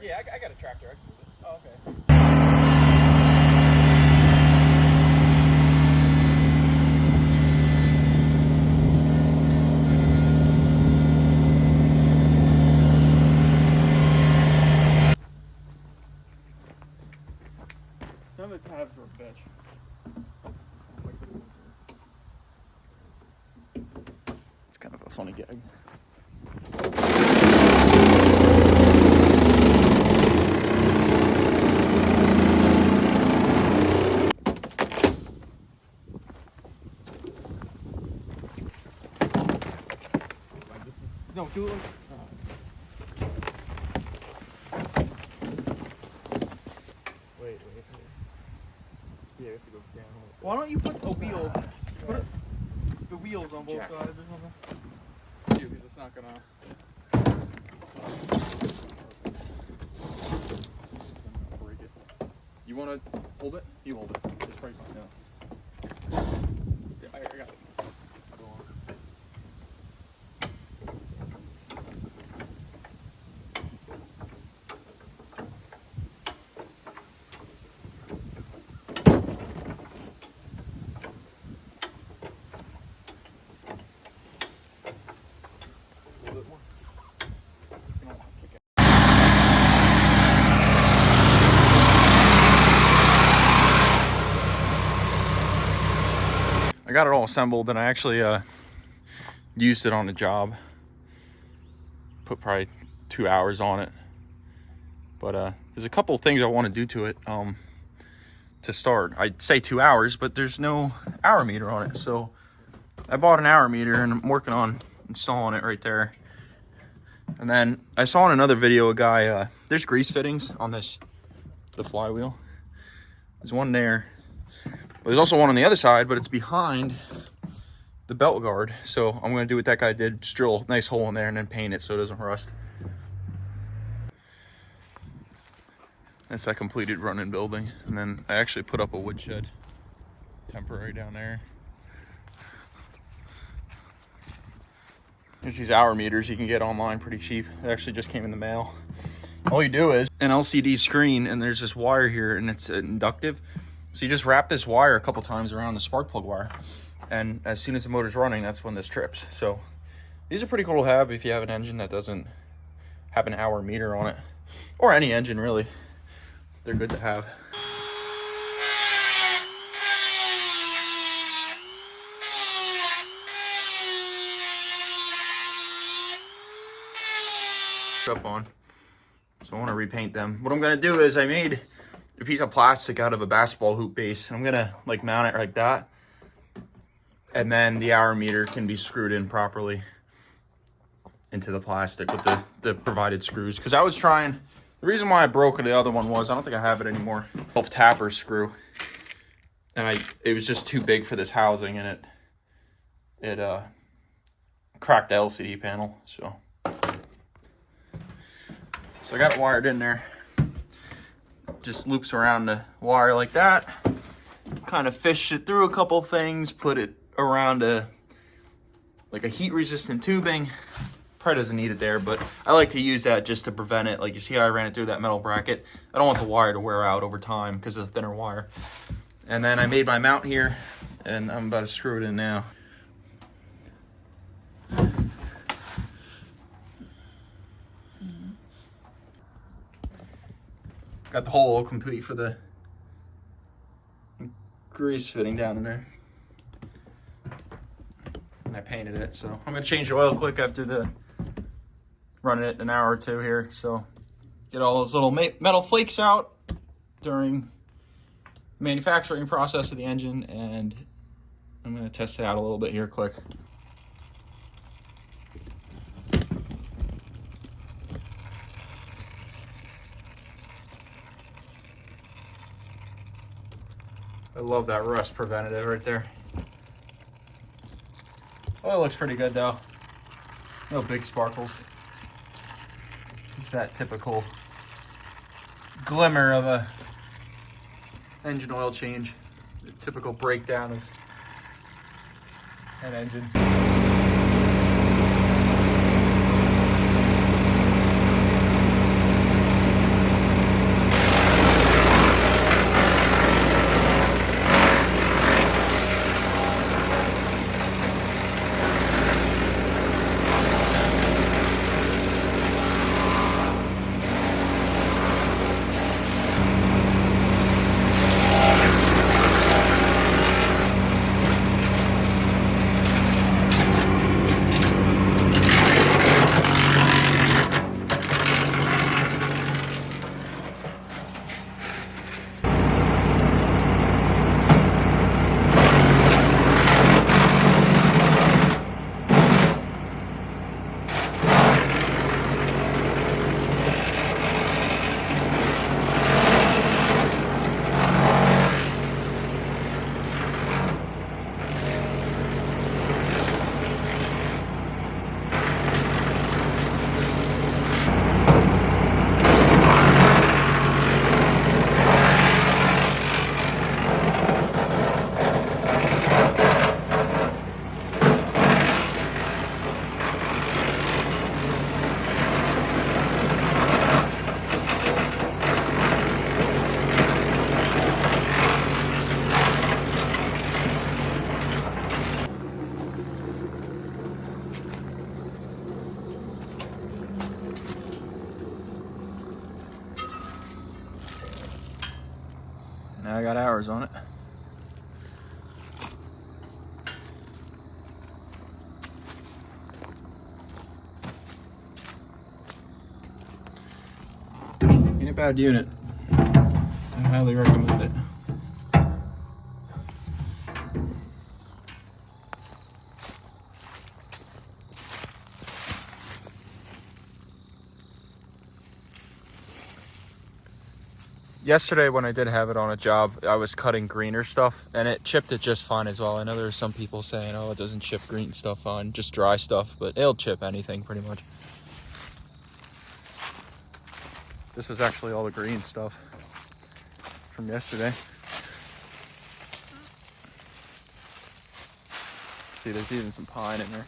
Yeah, I got a tractor. I can move it. Oh, okay. Some of the tabs are a bitch. It's kind of a funny gag. No, do it. Wait. Yeah, we have to go down. Why don't you put the wheel? Put the wheels on both sides or something. Yeah, because it's not gonna. Break it. You want to hold it? You hold it. It's probably fine now. Yeah, I got it. I got it all assembled and I actually used it on a job. Put probably 2 hours on it. But there's a couple of things I want to do to it to start. I'd say 2 hours, but there's no hour meter on it. So I bought an hour meter and I'm working on installing it right there. And then I saw in another video a guy, there's grease fittings on the flywheel. There's one there. But there's also one on the other side, but it's behind the belt guard. So I'm going to do what that guy did, just drill a nice hole in there and then paint it so it doesn't rust. That's that completed running building. And then I actually put up a wood shed, temporary down there. There's these hour meters you can get online pretty cheap. It actually just came in the mail. All you do is an LCD screen and there's this wire here and it's inductive. So you just wrap this wire a couple times around the spark plug wire. And as soon as the motor's running, that's when this trips. So these are pretty cool to have if you have an engine that doesn't have an hour meter on it. Or any engine really. They're good to have. Up on. So I want to repaint them. What I'm going to do is I made a piece of plastic out of a basketball hoop base. I'm going to like mount it like that. And then the hour meter can be screwed in properly into the plastic with the provided screws. Because I was trying, the reason why I broke the other one was, I don't think I have it anymore, tapper screw. And it was just too big for this housing and it cracked the LCD panel. So I got it wired in there. Just loops around the wire like that. Kind of fish it through a couple things, put it around like a heat resistant tubing. Probably doesn't need it there, but I like to use that just to prevent it. Like you see how I ran it through that metal bracket. I don't want the wire to wear out over time because of the thinner wire. And then I made my mount here and I'm about to screw it in now. Got the hole complete for the grease fitting down in there. And I painted it, so I'm gonna change the oil quick after running it an hour or two here. So get all those little metal flakes out during the manufacturing process of the engine, and I'm gonna test it out a little bit here quick. I love that rust preventative right there. Oh, it looks pretty good though. No big sparkles. It's that typical glimmer of a engine oil change. The typical breakdown of an engine. Now I got hours on it. Ain't a bad unit. I highly recommend it. Yesterday when I did have it on a job, I was cutting greener stuff and it chipped it just fine as well. I know there are some people saying, oh, it doesn't chip green stuff fine, just dry stuff, but it'll chip anything pretty much. This was actually all the green stuff from yesterday. See, there's even some pine in there.